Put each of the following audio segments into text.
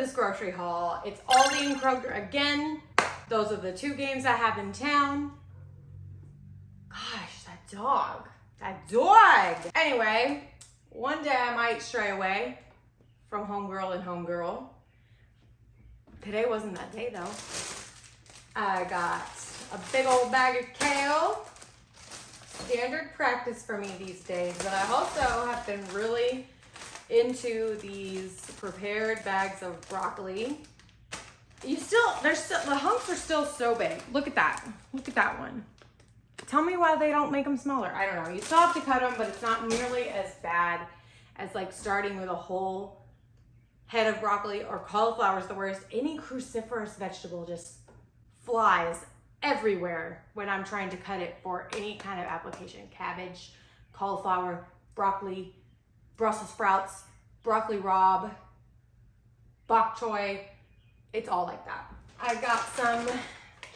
this grocery haul. It's Aldi and Kroger again. Those are the two games I have in town. Gosh, that dog. Anyway, one day I might stray away from homegirl and homegirl. Today wasn't that day though. I got a big old bag of kale. Standard practice for me these days, but I also have been really into these prepared bags of broccoli. The hunks are still so big. Look at that one. Tell me why they don't make them smaller. I don't know. You still have to cut them, but it's not nearly as bad as like starting with a whole head of broccoli, or cauliflower is the worst. Any cruciferous vegetable just flies everywhere when I'm trying to cut it for any kind of application. Cabbage, cauliflower, broccoli, Brussels sprouts, broccoli rabe, bok choy. It's all like that. I got some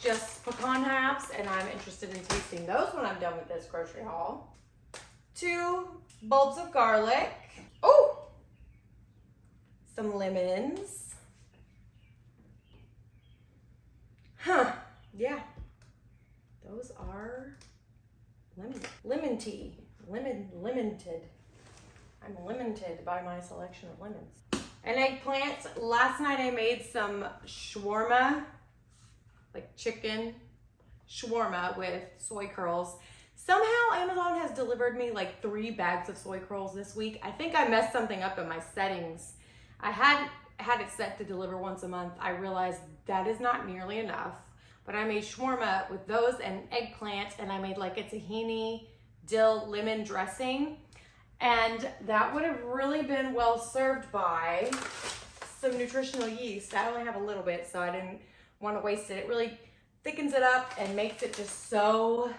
just pecan halves, and I'm interested in tasting those when I'm done with this grocery haul. 2 bulbs of garlic. Oh! Some lemons. Huh, yeah. Those are lemon tea. Limited. I'm limited by my selection of lemons. An eggplant. Last night I made some shawarma, like chicken shawarma with soy curls. Somehow Amazon has delivered me like 3 bags of soy curls this week. I think I messed something up in my settings. I had it set to deliver once a month. I realized that is not nearly enough, but I made shawarma with those and eggplant, and I made like a tahini dill lemon dressing. And that would have really been well served by some nutritional yeast. I only have a little bit, so I didn't want to waste it. It really thickens it up and makes it just so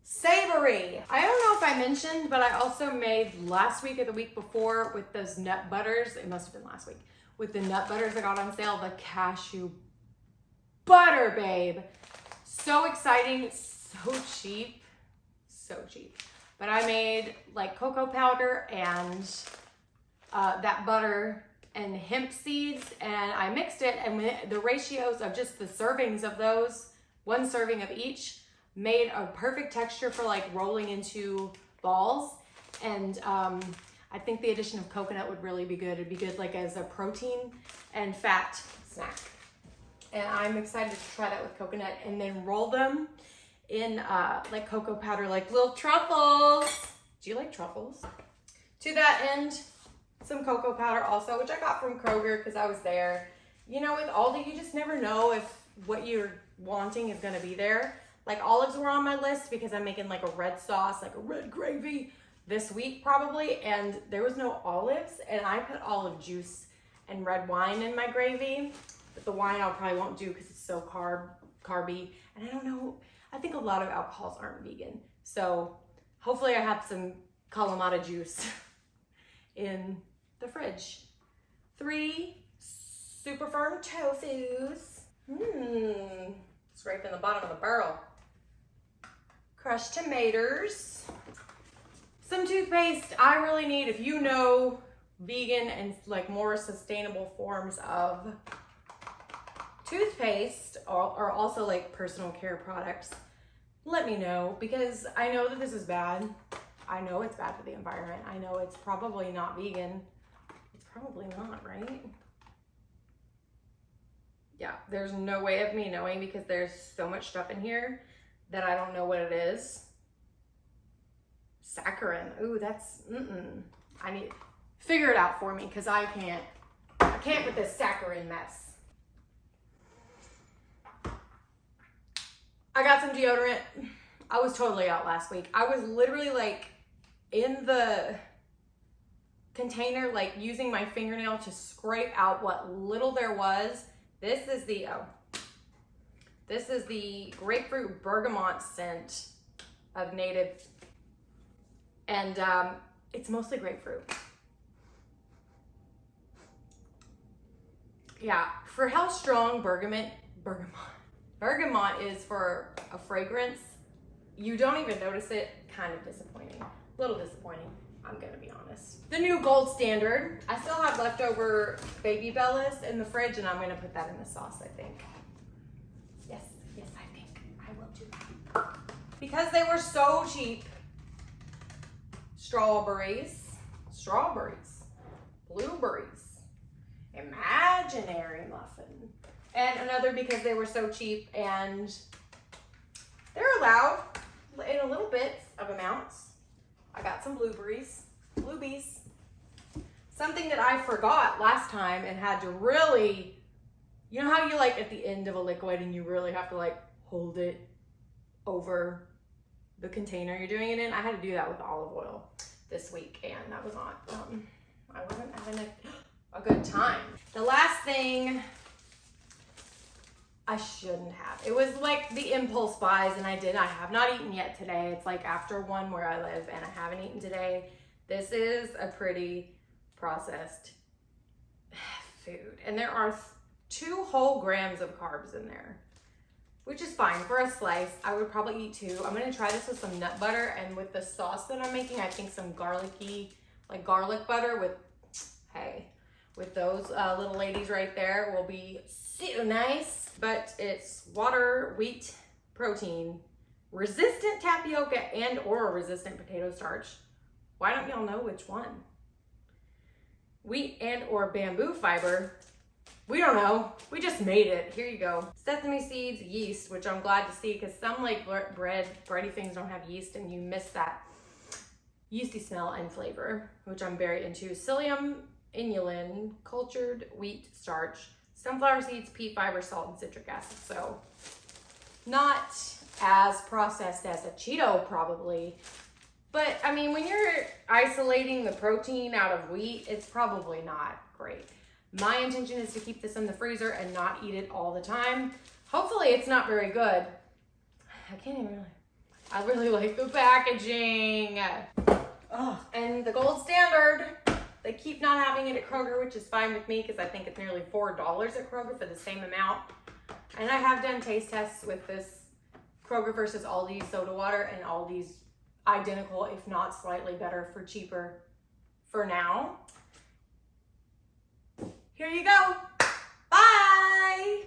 savory. I don't know if I mentioned, but I also made last week or the week before with those nut butters. It must have been last week. With the nut butters I got on sale, the cashew butter, babe. So exciting, so cheap. But I made like cocoa powder and that butter and hemp seeds, and I mixed it, and the ratios of just the servings of those, 1 serving of each, made a perfect texture for like rolling into balls. And I think the addition of coconut would really be good. It'd be good like as a protein and fat snack. And I'm excited to try that with coconut, and then roll them in like cocoa powder, like little truffles. Do you like truffles? To that end, some cocoa powder also, which I got from Kroger because I was there. You know, with Aldi, you just never know if what you're wanting is gonna be there. Like olives were on my list because I'm making like a red sauce, like a red gravy this week probably, and there was no olives, and I put olive juice and red wine in my gravy. But the wine I probably won't do because it's so carby, and I don't know, I think a lot of alcohols aren't vegan. So hopefully I have some Kalamata juice in the fridge. 3 super firm tofus. Scraping the bottom of the barrel. Crushed tomatoes. Some toothpaste. I really need, if you know vegan and like more sustainable forms of toothpaste or also like personal care products, let me know, because I know that this is bad. I know it's bad for the environment. I know it's probably not vegan. It's probably not, right? Yeah, there's no way of me knowing because there's so much stuff in here that I don't know what it is. Saccharin. Ooh, that's, I need, figure it out for me because I can't with this saccharin mess. I got some deodorant. I was totally out last week. I was literally like in the container, like using my fingernail to scrape out what little there was. This is the grapefruit bergamot scent of Native, and it's mostly grapefruit. Yeah, for how strong bergamot is for a fragrance, you don't even notice it. Kind of disappointing, a little disappointing. I'm gonna be honest. The new gold standard. I still have leftover baby Bellas in the fridge, and I'm gonna put that in the sauce, I think. Yes, I think I will do that. Because they were so cheap. Strawberries, blueberries, imaginary muffin. And another because they were so cheap and they're allowed in a little bit of amounts. I got some blueberries. Something that I forgot last time and had to really, you know how you like at the end of a liquid and you really have to like hold it over the container you're doing it in? I had to do that with olive oil this week, and that was not, I wasn't having a good time. The last thing I shouldn't have. It was like the impulse buys, and I have not eaten yet today. It's like after 1 where I live, and I haven't eaten today. This is a pretty processed food, and there are 2 whole grams of carbs in there, which is fine for a slice. I would probably eat 2. I'm gonna try this with some nut butter, and with the sauce that I'm making, I think some garlicky, like garlic butter with those little ladies right there will be so nice. But it's water, wheat, protein, resistant tapioca, and or resistant potato starch. Why don't y'all know which one? Wheat and or bamboo fiber. We don't know. We just made it. Here you go. Sesame seeds, yeast, which I'm glad to see because some like bready things don't have yeast and you miss that yeasty smell and flavor, which I'm very into. Psyllium, inulin, cultured wheat starch, sunflower seeds, pea fiber, salt, and citric acid. So not as processed as a Cheeto probably, but I mean, when you're isolating the protein out of wheat, it's probably not great. My intention is to keep this in the freezer and not eat it all the time. Hopefully it's not very good. I can't even really, I really like the packaging. Oh, and the gold standard, they keep not having it at Kroger, which is fine with me because I think it's nearly $4 at Kroger for the same amount. And I have done taste tests with this Kroger versus Aldi soda water, and Aldi's identical, if not slightly better for cheaper for now. Here you go. Bye.